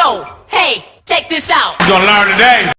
Yo, hey, check this out. You're gonna learn today.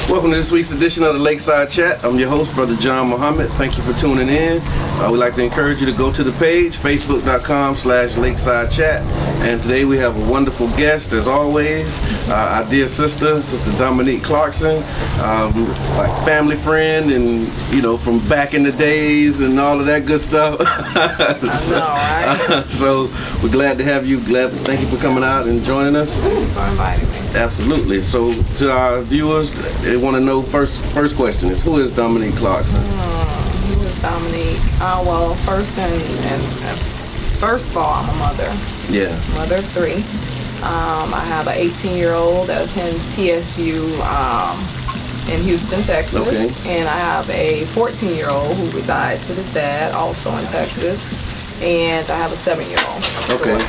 Welcome to this week's edition of the Lakeside Chat. I'm your host, Brother John Muhammad. Thank you for tuning in. We'd like to encourage you to go to the page, facebook.com/Lakeside Chat. And today we have a wonderful guest, as always, our dear sister, Sister Dominique Clarkson, like family friend, and from back in the days and all of that good stuff. So we're glad to have you. Thank you for coming out and joining us. Thank you for inviting me. Absolutely. So to our viewers, they want to know first question is, who is Dominique Clarkson? Who is Dominique? Well, first of all, I'm a mother. Yeah. Mother of 3. I have an 18-year-old that attends TSU in Houston, Texas. Okay. And I have a 14-year-old who resides with his dad, also in Texas. And I have a 7-year-old. Okay. daughter.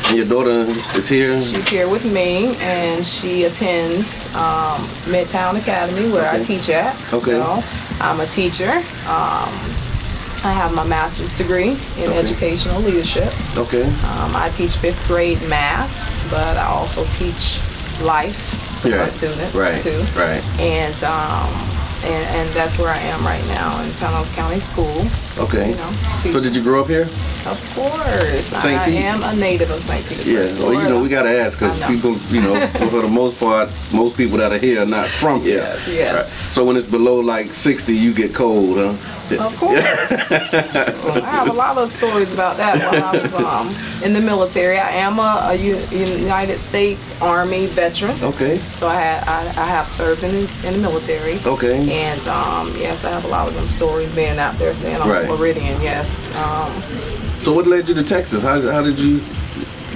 And your daughter is here? She's here with me, and she attends Midtown Academy, where I teach at. Okay. So I'm a teacher. I have my master's degree in educational leadership. Okay. I teach 5th grade math, but I also teach life to my students too. Right. And that's where I am right now in Pinellas County Schools. Okay. So teaching. did you grow up here? Of course. St. I Pete? am a native of St. Petersburg. Yeah. Well, we gotta ask, because people, for the most part, most people that are here are not from here. Yes. Right. So when it's below like 60, you get cold, huh? Of course. Well, I have a lot of stories about that while I was in the military. I am a United States Army veteran. Okay. So I have served in the military. Okay. And yes, I have a lot of them stories being out there saying I'm Floridian. Yes. So what led you to Texas? How did you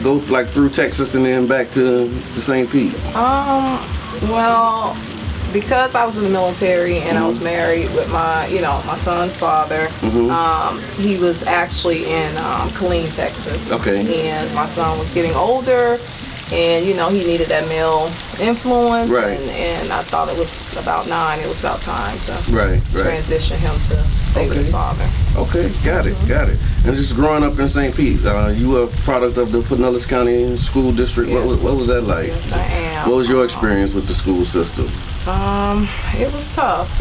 go through Texas and then back to St. Pete? Well, because I was in the military and I was married with my son's father, he was actually in Killeen, Texas. Okay. And my son was getting older, and he needed that male influence. Right. And I thought it was about time to transition him to stay with his father. Okay, got it. And just growing up in St. Pete, you were a product of the Pinellas County School District. Yes. What was that like? Yes, I am. What was your experience with the school system? It was tough,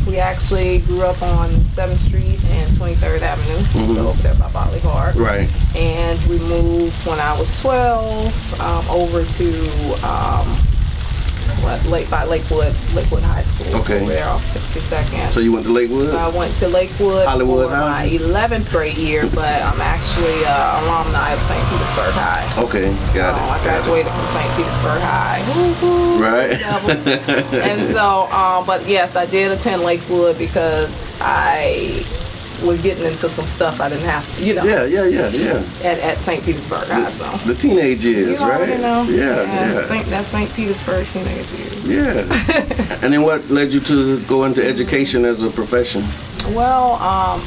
We actually grew up on 7th Street and 23rd Avenue, so over there by Botley Park. Right. And we moved when I was 12 over to Lakewood High School. Okay. Over there off 62nd. So you went to Lakewood? So I went to Lakewood Hollywood for High? my 11th grade year, but I'm actually an alumni of St. Petersburg High. Okay, got it. I graduated from St. Petersburg High. Woo-hoo, Right. Devils. And so, but yes, I did attend Lakewood because I was getting into some stuff I didn't have, Yeah. at St. Petersburg High. So The teenage years, right? already know. Yeah. That's St. Petersburg teenage years. Yeah. And then what led you to go into education as a profession? Well,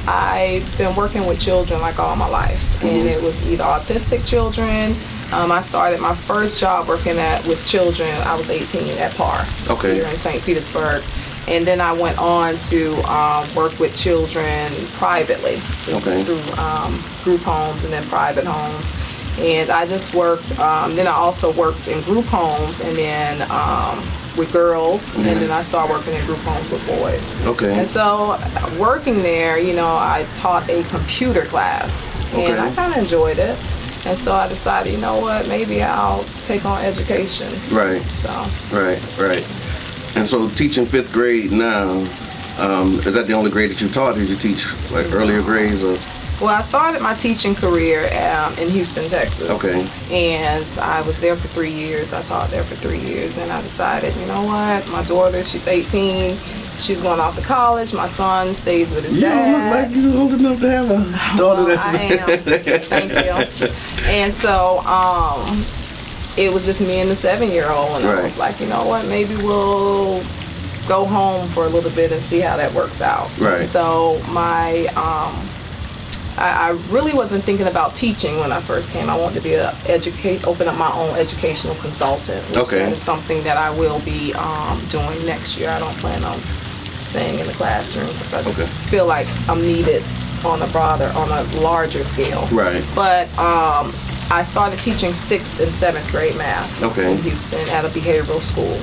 I've been working with children like all my life, and it was either autistic children. I started my first job working with children. I was 18 at PAR here in St. Petersburg. And then I went on to work with children privately through group homes and then private homes. And I just worked, then I also worked in group homes and then with girls, and then I started working in group homes with boys. Okay. And so working there, I taught a computer class, and I kind of enjoyed it. And so I decided, maybe I'll take on education. Right. So. Right. And so teaching 5th grade now, Is that the only grade that you taught? Did you teach like earlier grades or? Well, I started my teaching career in Houston, Texas. Okay. And I was there for 3 years. I taught there for 3 years, and I decided, you know what? My daughter, she's 18. She's going off to college. My son stays with his dad. You don't look like you're old enough to have a daughter that's... I am. Thank you. And so it was just me and the 7-year-old, and I was like, you know what? Maybe we'll go home for a little bit and see how that works out. Right. So my... I really wasn't thinking about teaching when I first came. I wanted to be open up my own educational consultant, which is something that I will be doing next year. I don't plan on staying in the classroom because I just feel like I'm needed on a larger scale. Right. But I started teaching 6th and 7th grade math in Houston at a behavioral school.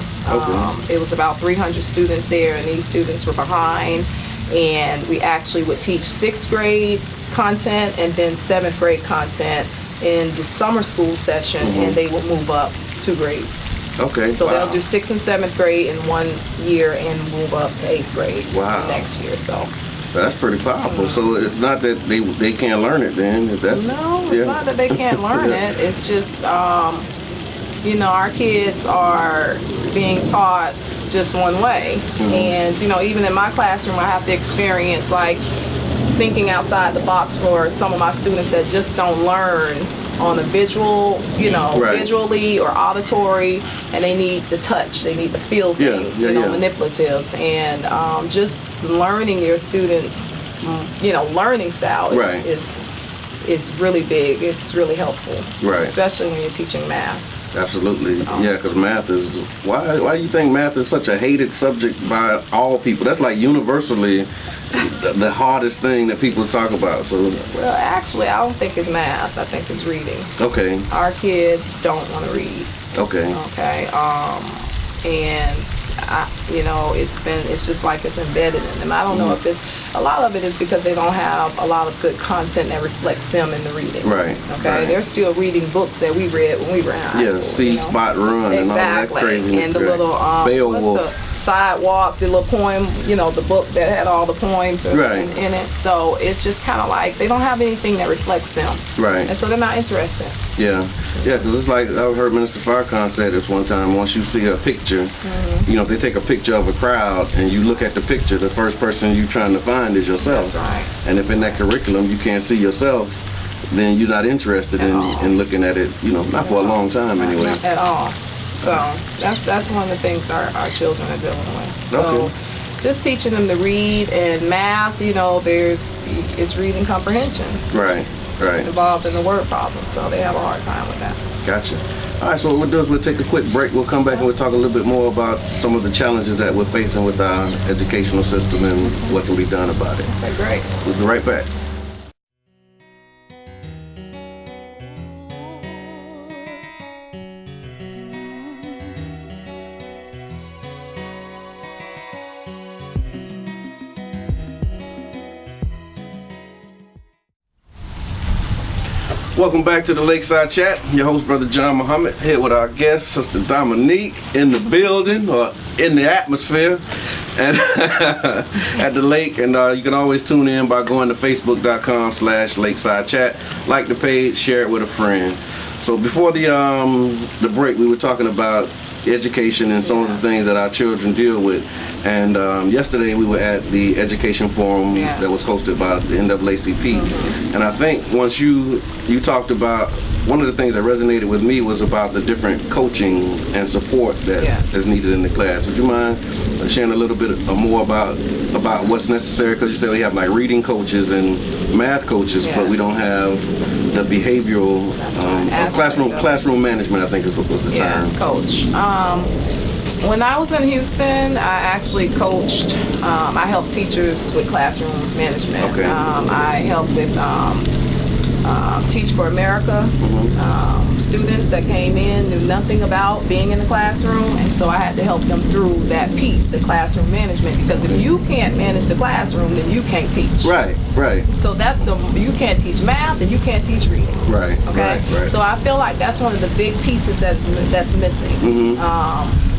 It was about 300 students there, and these students were behind. And we actually would teach 6th grade content and then 7th grade content in the summer school session, and they would move up 2 grades. Okay. So they'll do 6th and 7th grade in 1 year and move up to 8th grade next year. So that's pretty powerful. So it's not that they can't learn it then. No, it's not that they can't learn it. It's just our kids are being taught just one way. And even in my classroom, I have to experience like thinking outside the box for some of my students that just don't learn on a visual, visually or auditory, and they need the touch, they need to feel things, manipulatives, and just learning your students, learning style is really big. It's really helpful, especially when you're teaching math. Absolutely. Yeah, because math is... Why do you think math is such a hated subject by all people? That's like universally the hardest thing that people talk about. So, well, actually, I don't think it's math. I think it's reading. Okay. Our kids don't want to read. Okay. Okay. And it's just like it's embedded in them. I don't know if a lot of it is because they don't have a lot of good content that reflects them in the reading. Right. Okay. Right. They're still reading books that we read when we were in high school. See, Spot, Run, and all that craziness. And the little Beowulf. The Sidewalk, the little poem, the book that had all the poems in it. So it's just kind of like they don't have anything that reflects them. Right. And so they're not interested. Yeah, because it's like I heard Minister Farrakhan say this one time. Once you see a picture, if they take a picture of a crowd and you look at the picture, the first person you're trying to find is yourself. That's right. And if in that curriculum you can't see yourself, then you're not interested in looking at it. Not for a long time anyway. Not at all. So that's one of the things our children are dealing with. So just teaching them to read and math. It's reading comprehension. Right. Involved in the word problem, so they have a hard time with that. Gotcha. All right, so what we'll do is we'll take a quick break. We'll come back and we'll talk a little bit more about some of the challenges that we're facing with our educational system and what can be done about it. Okay, great. We'll be right back. Welcome back to the Lakeside Chat. Your host, Brother John Muhammad, here with our guest, Sister Dominique, in the building or in the atmosphere and at the lake. And you can always tune in by going to facebook.com/Lakeside Chat. Like the page, share it with a friend. So before the break, we were talking about education and some of the things that our children deal with. And yesterday we were at the education forum that was hosted by the NAACP. And I think once you talked about, one of the things that resonated with me was about the different coaching and support that is needed in the class. Would you mind sharing a little bit more about what's necessary? Because you said we have like reading coaches and math coaches, but we don't have the behavioral classroom management, I think was the term. Yes, coach. When I was in Houston, I actually coached. I helped teachers with classroom management. Okay. I helped with Teach for America. Students that came in knew nothing about being in the classroom, and so I had to help them through that piece, the classroom management, because if you can't manage the classroom, then you can't teach. Right. So you can't teach math and you can't teach reading. Right. Okay. Right. So I feel like that's one of the big pieces that's missing.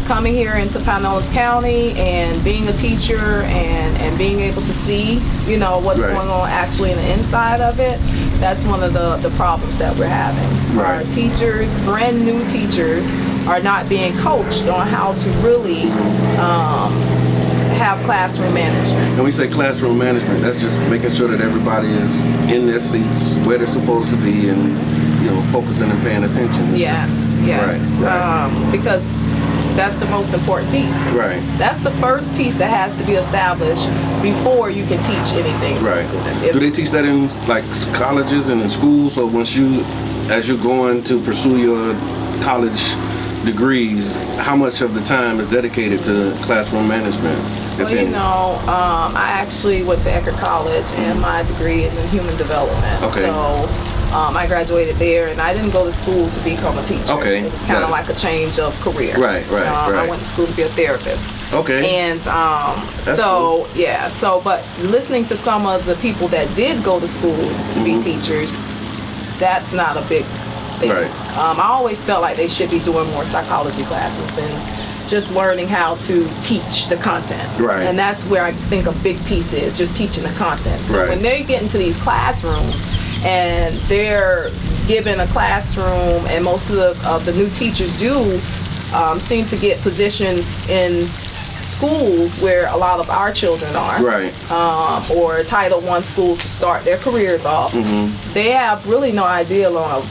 coming here into Pinellas County and being a teacher and being able to see, you know, what's Right. going on actually in the inside of it, that's one of the problems that we're having. Right. Our teachers, brand new teachers, are not being coached on how to really have classroom management. When we say classroom management, that's just making sure that everybody is in their seats where they're supposed to be and, you know, focusing and paying attention. Yes, yes. Right. Because that's the most important piece. Right. That's the first piece that has to be established before you can teach anything to Right. students. Do they teach that in like colleges and in schools? So once you, as you're going to pursue your college degrees, how much of the time is dedicated to classroom management? Well, you know, I actually went to Educator College, and my degree is in human development. Okay. So I graduated there, and I didn't go to school to become a teacher. Okay. It was kind of like a change of career. Right. I went to school to be a therapist. Okay. And That's so, cool. yeah, so, but listening to some of the people that did go to school to be Mm-hmm. teachers, that's not a big thing. Right. I always felt like they should be doing more psychology classes than just learning how to teach the content. Right. And that's where I think a big piece is, just teaching the content. So Right. when they get into these classrooms and they're given a classroom, and most of the new teachers do seem to get positions in schools where a lot of our children are, Right. or Title I schools to start their careers off, they have really no idea on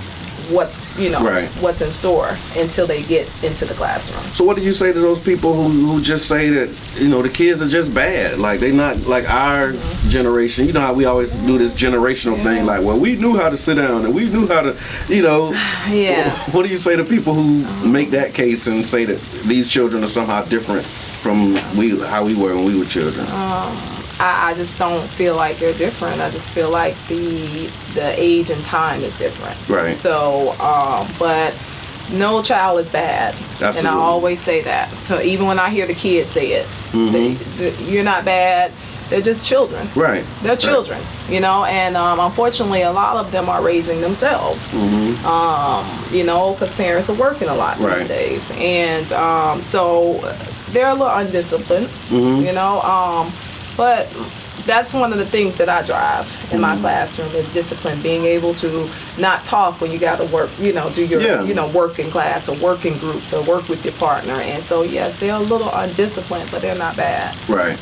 what's, you know, Right. what's in store until they get into the classroom. So what do you say to those people who just say that, you know, the kids are just bad? Like they not like our generation. You know how we always do this generational thing, like, well, we knew how to sit down and we knew how to, you know. Yes. What do you say to people who make that case and say that these children are somehow different from how we were when we were children? I just don't feel like they're different. I just feel like the age and time is different. Right. So, but no child is bad. Absolutely. And I always say that. So even when I hear the kids say it, you're not bad. They're just children. Right. They're children, you know, and unfortunately a lot of them are raising themselves, you know, because parents are working a lot Right. these days. And so they're a little undisciplined, you know, but that's one of the things that I drive in my classroom is discipline, being able to not talk when you got to work, you know, do your, Yeah. you know, work in class or work in groups or work with your partner. And so, yes, they're a little undisciplined, but they're not bad. Right.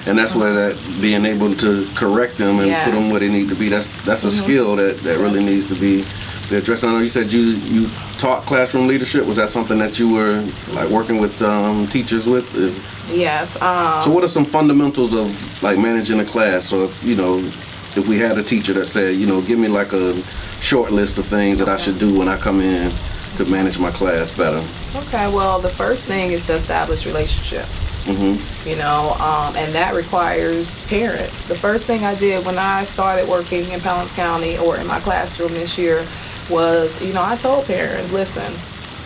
And that's where that being able to correct them and put them where they need to be, that's a skill that really needs to be addressed. I know you said you taught classroom leadership. Was that something that you were like working with teachers with? Yes. So what are some fundamentals of like managing a class? So if we had a teacher that said, you know, give me like a short list of things that I should do when I come in to manage my class better. Okay, well, the first thing is to establish relationships, you know, and that requires parents. The first thing I did when I started working in Pinellas County or in my classroom this year was, you know, I told parents, listen,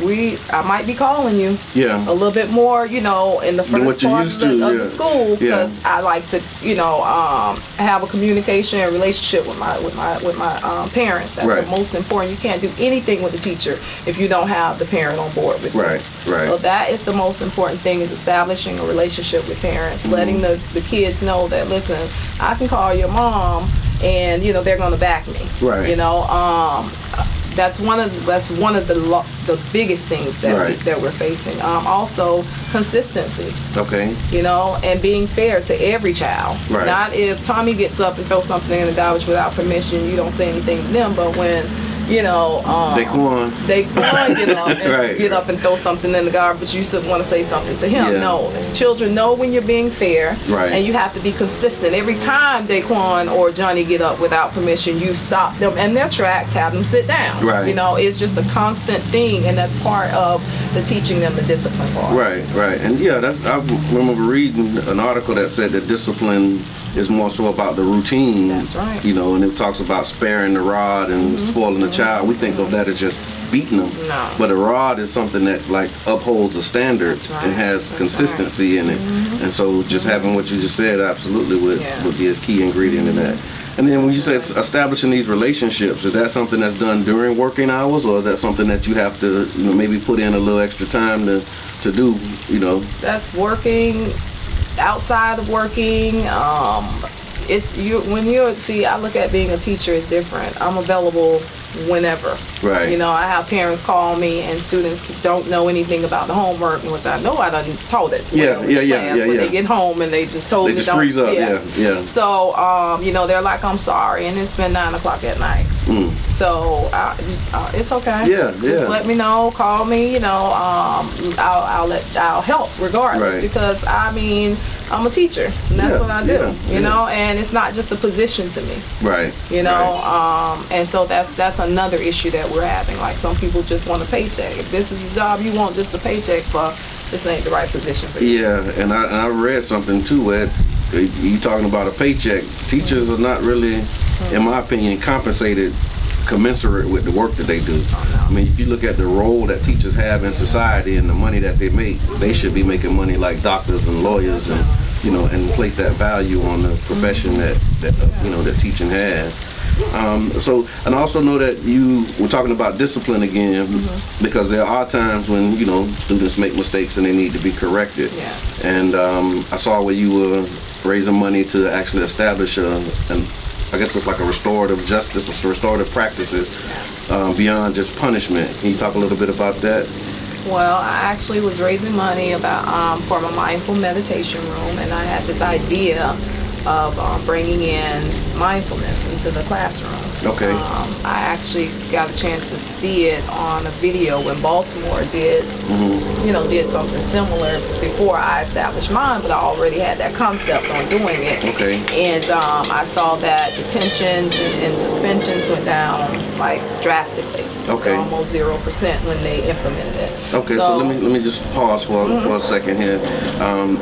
I might be calling you a little bit more, you know, in the first part of the school, because I like to, you know, have a communication and relationship with my parents. That's the most important. You can't do anything with the teacher if you don't have the parent on board with you. Right. So that is the most important thing, is establishing a relationship with parents, letting the kids know that, listen, I can call your mom and, you know, they're going to back me. Right. You know, that's one of the biggest things that we're facing. Also, consistency. Okay. You know, and being fair to every child. Right. Not if Tommy gets up and throws something in the garbage without permission, you don't say anything to them. But when, you know, Daquan get up and throw something in the garbage, you want to say something to him. Yeah. No, children know when you're being fair, and you have to be consistent. Every time Daquan or Johnny get up without permission, you stop them in their tracks, have them sit down. Right. You know, it's just a constant thing, and that's part of the teaching them the discipline part. Right. And yeah, I remember reading an article that said that discipline is more so about the routine. That's right. You know, and it talks about sparing the rod and spoiling the child. We think of that as just beating them. No. But a rod is something that like upholds a standard and has consistency in it. And so just having what you just said absolutely would be a key ingredient in that. And then when you said establishing these relationships, is that something that's done during working hours, or is that something that you have to, maybe put in a little extra time to do, That's working, outside of working. I look at being a teacher as different. I'm available whenever. Right. I have parents call me and students don't know anything about the homework, which I know I done taught it. Yeah. When they get home and they just told They me just don't. freeze up. Yes. Yeah. So, they're like, I'm sorry, and it's been 9 o'clock at night. So it's okay. Yeah. Just let me know. Call me. I'll help regardless, Right. because I'm a teacher, and that's what I do. And it's not just a position to me. Right. And so that's another issue that we're having. Like, some people just want a paycheck. If this is the job you want just a paycheck for, this ain't the right position for you. Yeah, and I read something too where you talking about a paycheck. Teachers are not really, in my opinion, compensated commensurate with the work that they do. I mean, if you look at the role that teachers have in society and the money that they make, they should be making money like doctors and lawyers, and and place that value on the profession that teaching has. And I also know that you were talking about discipline again, because there are times when students make mistakes and they need to be corrected. Yes. And I saw where you were raising money to actually establish I guess it's like a restorative justice or restorative practices beyond just punishment. Can you talk a little bit about that? Well, I actually was raising money for my mindful meditation room, and I had this idea of bringing in mindfulness into the classroom. Okay. I actually got a chance to see it on a video when Baltimore did something similar before I established mine, but I already had that concept on doing it. Okay. And I saw that detentions and suspensions went down like drastically. Okay. To almost 0% when they implemented it. Okay, so let me just pause for a second here,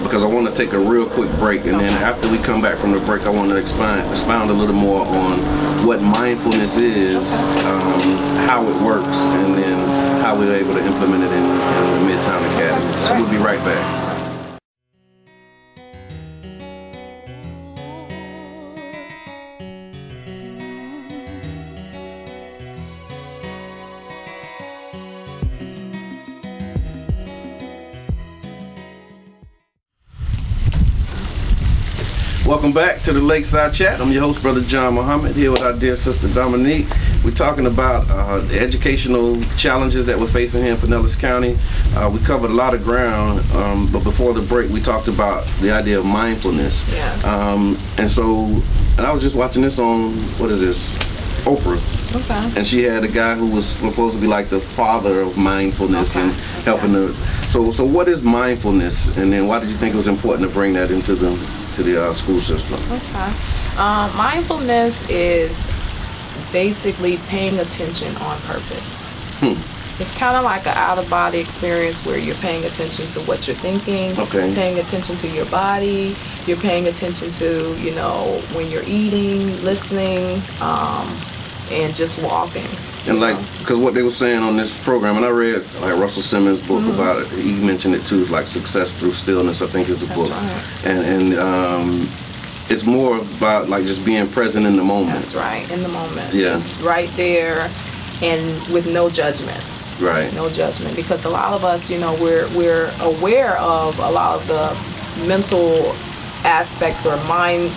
because I want to take a real quick break, and then after we come back from the break, I want to expound a little more on what mindfulness is, how it works, and then how we were able to implement it in the Midtown Academy. So we'll be right back. Welcome back to the Lakeside Chat. I'm your host, Brother John Muhammad, here with our dear sister Dominique. We're talking about the educational challenges that we're facing here in Pinellas County. We covered a lot of ground, but before the break, we talked about the idea of mindfulness. Yes. And I was just watching this on, what is this, Oprah. Okay. And she had a guy who was supposed to be like the father of mindfulness and helping the. So what is mindfulness, and then why did you think it was important to bring that into the school system? Okay. Mindfulness is basically paying attention on purpose. It's kind of like an out-of-body experience where you're paying attention to what you're thinking, paying attention to your body, you're paying attention to, when you're eating, listening, and just walking. And because what they were saying on this program, and I read like Russell Simmons' book about it, he mentioned it too, like Success Through Stillness, I think is the book. Right. And it's more about like just being present in the moment. That's right, in the moment. Yeah. Just right there and with no judgment. Right. No judgment, because a lot of us, we're aware of a lot of the mental aspects or mind,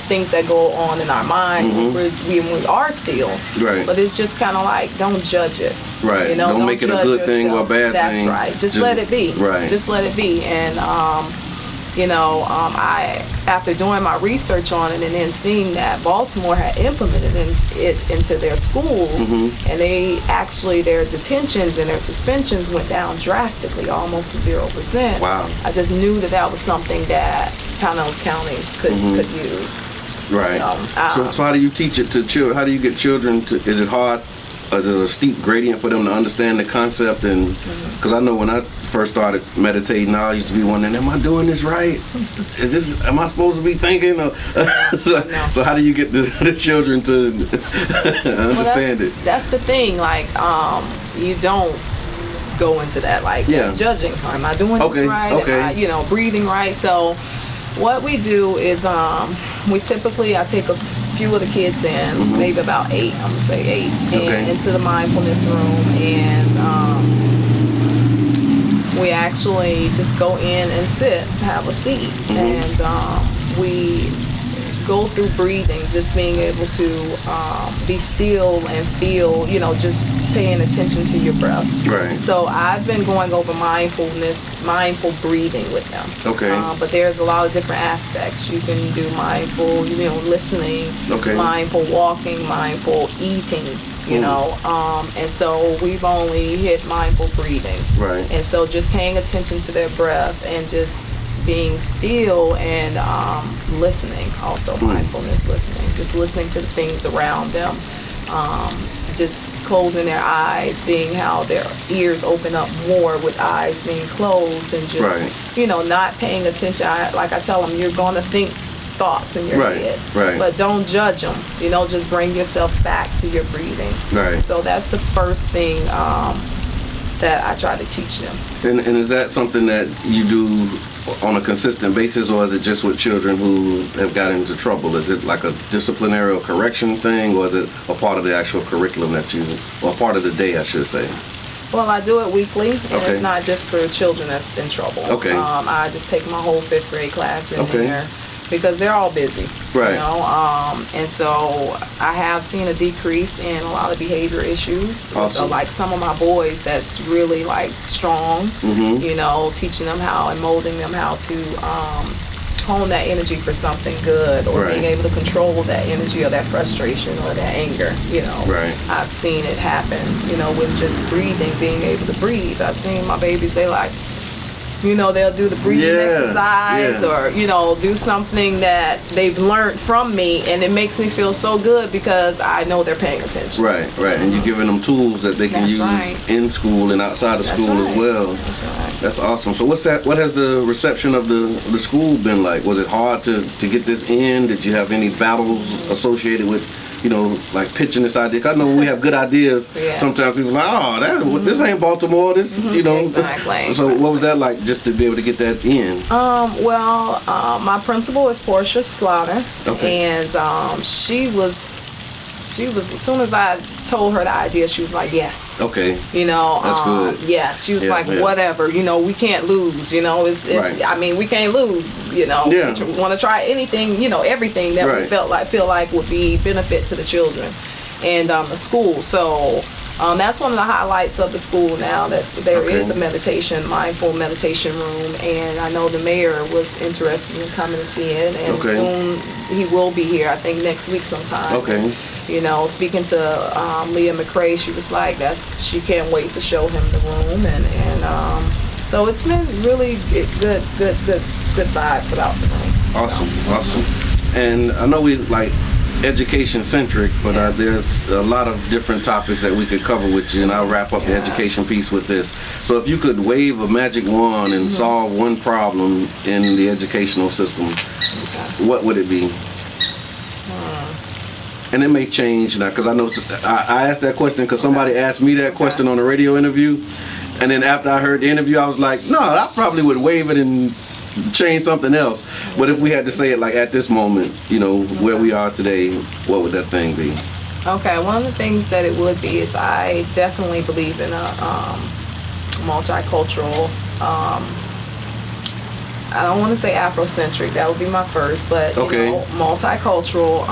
things that go on in our mind when we are still. Right. But it's just kind of like, don't judge it. Right. Don't make it a good thing or a bad thing. That's right. Just let it be. Right. Just let it be. And I, after doing my research on it and then seeing that Baltimore had implemented it into their schools, and their detentions and their suspensions went down drastically, almost to 0%. Wow. I just knew that was something that Pinellas County could use. Right. So how do you teach it to children? How do you get children to? Is it hard? Is it a steep gradient for them to understand the concept? And because I know when I first started meditating, I used to be wondering, am I doing this right? Am I supposed to be thinking? So how do you get the children to understand it? That's the thing. Like, you don't go into that like that's judging. Am I doing this right? Okay. Am I, breathing right? So What we do is I take a few of the kids in, maybe about 8, I'm gonna say 8, and into the mindfulness room, and we actually just go in and sit, have a seat, and we go through breathing, just being able to be still and feel, just paying attention to your breath. Right. So I've been going over mindful breathing with them. Okay. But there's a lot of different aspects. You can do mindful, listening, mindful walking, mindful eating, and so we've only hit mindful breathing. Right. And so just paying attention to their breath and just being still and listening, also mindfulness listening, just listening to the things around them, just closing their eyes, seeing how their ears open up more with eyes being closed, and just not paying attention. Like I tell them, you're going to think thoughts in your head, but don't judge them. Just bring yourself back to your breathing. Right. So that's the first thing that I try to teach them. And is that something that you do on a consistent basis, or is it just with children who have gotten into trouble? Is it like a disciplinary or correction thing, or is it a part of the actual curriculum or part of the day, I should say? Well, I do it weekly, and it's not just for children that's in trouble. Okay. I just take my whole 5th grade class in there, because they're all busy, and so I have seen a decrease in a lot of behavior issues. Awesome. So like some of my boys that's really like strong, teaching them how and molding them how to hone that energy for something good, or being able to control that energy or that frustration or that anger, I've seen it happen, with just breathing, being able to breathe. I've seen my babies, they like, they'll do the breathing exercise or, do something that they've learned from me, and it makes me feel so good because I know they're paying attention. Right. And you're giving them tools that they can use in school and outside of school as well. That's right. That's awesome. So what has the reception of the school been like? Was it hard to get this in? Did you have any battles associated with like pitching this idea? 'Cause I know when we have good ideas, sometimes people are like, this ain't Baltimore, this, Exactly. So what was that like, just to be able to get that in? My principal is Portia Slaughter, and she was, as soon as I told her the idea, she was like, yes. Okay. That's good. Yes. She was whatever, we can't lose, I mean, we can't lose, we want to try anything, everything that we feel like would be benefit to the children and the school. So that's one of the highlights of the school now, that there is a mindful meditation room, and I know the mayor was interested in coming to see it, and soon he will be here, I think next week sometime. Okay. Speaking to Leah McCrae, she was like, she can't wait to show him the room, and so it's been really good vibes about the room. Awesome. And I know we like education centric, but there's a lot of different topics that we could cover with you, and I'll wrap up the education piece with this. So if you could wave a magic wand and solve one problem in the educational system, what would it be? And it may change now, because I know I asked that question because somebody asked me that question on a radio interview, and then after I heard the interview, I was like, no, I probably would wave it and change something else. But if we had to say it like at this moment, where we are today, what would that thing be? Okay, one of the things that it would be is I definitely believe in a multicultural, I don't want to say Afrocentric, that would be my first, but multicultural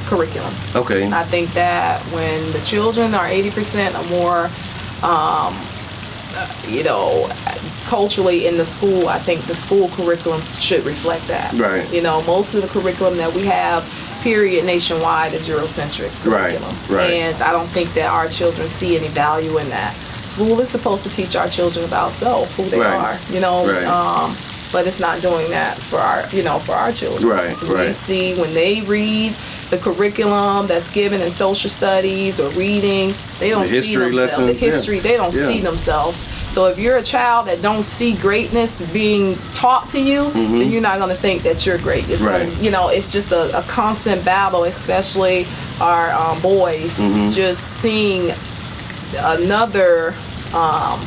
curriculum. Okay. I think that when the children are 80% or more, culturally in the school, I think the school curriculum should reflect that. Right. Most of the curriculum that we have, period, nationwide is Eurocentric curriculum. Right. And I don't think that our children see any value in that. School is supposed to teach our children about self, who they are, but it's not doing that for our children. Right. We see when they read the curriculum that's given in social studies or reading, they don't see themselves. The history, they don't see themselves. So if you're a child that don't see greatness being taught to you, then you're not going to think that you're great. It's it's just a constant battle, especially our boys, just seeing another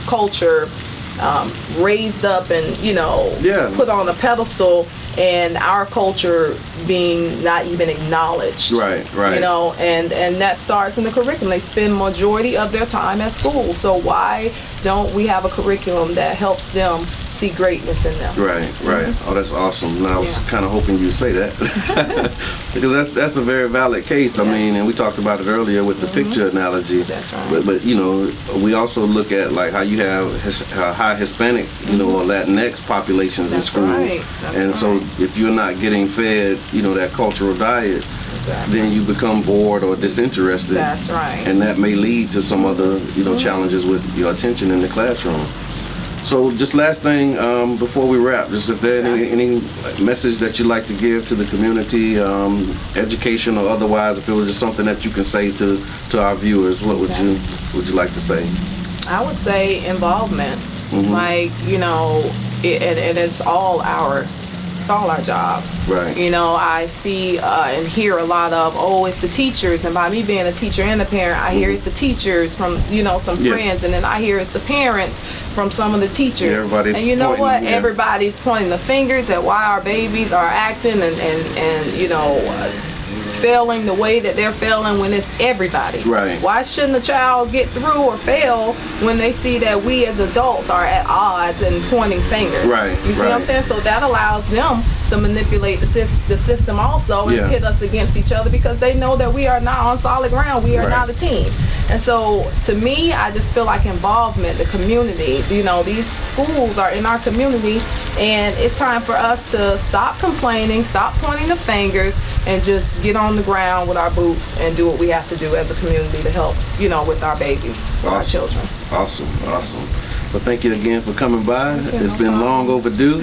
culture raised up and put on a pedestal, and our culture being not even acknowledged. Right. You know, and that starts in the curriculum. They spend majority of their time at school. So why don't we have a curriculum that helps them see greatness in them? Right. Oh, that's awesome. And I was kind of hoping you'd say that because that's a very valid case. I mean, and we talked about it earlier with the picture analogy. That's right. But you know, we also look at like how you have high Hispanic, you know, or Latinx populations in schools. Right. And so if you're not getting fed, you know, that cultural diet, then you become bored or disinterested. That's right. And that may lead to some other, you know, challenges with your attention in the classroom. So just last thing before we wrap, just if there any message that you'd like to give to the community, education or otherwise, if it was just something that you can say to our viewers, what would you like to say? I would say involvement. Like, you know, and it's all our job. Right. You know, I see and hear a lot of, it's the teachers, and by me being a teacher and a parent, I hear it's the teachers from, you know, some friends, and then I hear it's the parents from some of the teachers. And you know what? Everybody's pointing the fingers at why our babies are acting and you know, failing the way that they're failing when it's everybody. Right. Why shouldn't a child get through or fail when they see that we as adults are at odds and pointing fingers? Right. You see what I'm saying? So that allows them to manipulate the system also and pit us against each other because they know that we are not on solid ground. We are not a team. And so to me, I just feel like involvement, the community, you know, these schools are in our community, and it's time for us to stop complaining, stop pointing the fingers, and just get on the ground with our boots and do what we have to do as a community to help, you know, with our babies, with our children. Awesome. Well, thank you again for coming by. It's been long overdue.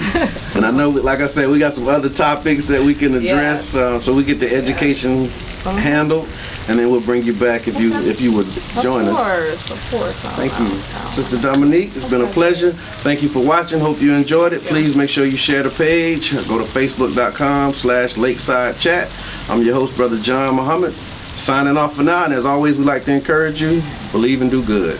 And I know, like I said, we got some other topics that we can address, so we get the education handled, and then we'll bring you back if you would join us. Of course. Thank you. Sister Dominique, it's been a pleasure. Thank you for watching. Hope you enjoyed it. Please make sure you share the page. Go to facebook.com/Lakeside Chat. I'm your host, Brother John Muhammad, signing off for now. And as always, we like to encourage you, believe and do good.